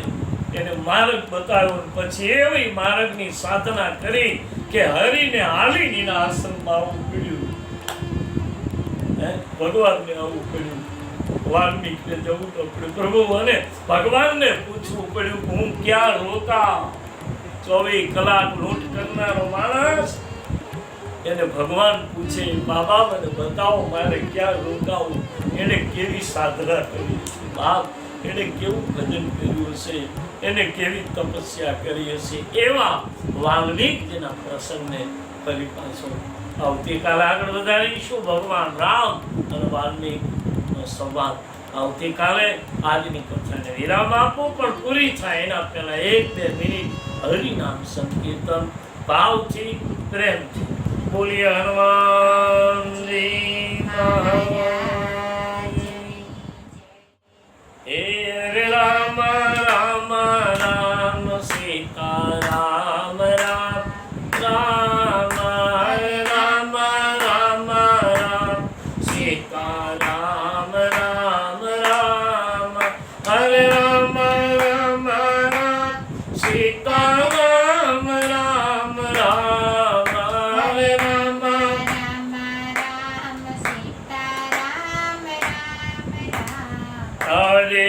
એને માર્ગ બતાવ્યો, પછી એવી માર્ગની સાધના કરી કે હરિને હાલીને એના આશ્રમમાં આવવું પડ્યું. ભગવાનને આવવું પડ્યું, વાલ્મીકીને જવું તો પડ્યું પ્રભુ, અને ભગવાનને પૂછવું પડ્યું કે હું ક્યાં રોકા? 24 કલાક લૂંટ કરનારો માણસ એને ભગવાન પૂછે, બાબા મને બતાવો મારે ક્યાં રોકાવું? એને કેવી સાધના કરી હશે બાપ, એને કેવું ભજન કર્યું હશે, એને કેવી તપસ્યા કરી હશે. એવા વાલ્મીકીના પ્રસંગને ફરી પાછો આવતીકાલે આગળ વધારીશું. ભગવાન રામ અને વાલ્મીકીનો સંવાદ આવતીકાલે. આજની કથાને વિરામ આપો, પણ પૂરી થાય એના પહેલા 1-2 મિનિટ હરિનામ સંકીર્તન ભાવથી, પ્રેમથી બોલીએ હનુમાનજી મહારાજ. હે રામ રામ રામ સીતા રામ રામ રામ રામ રામ રામ સીતા રામ રામ રામ હરે રામ રામ રામ સીતા રામ રામ રામ હરે રામ રામ રામ સીતા રામ રામ રામ હરે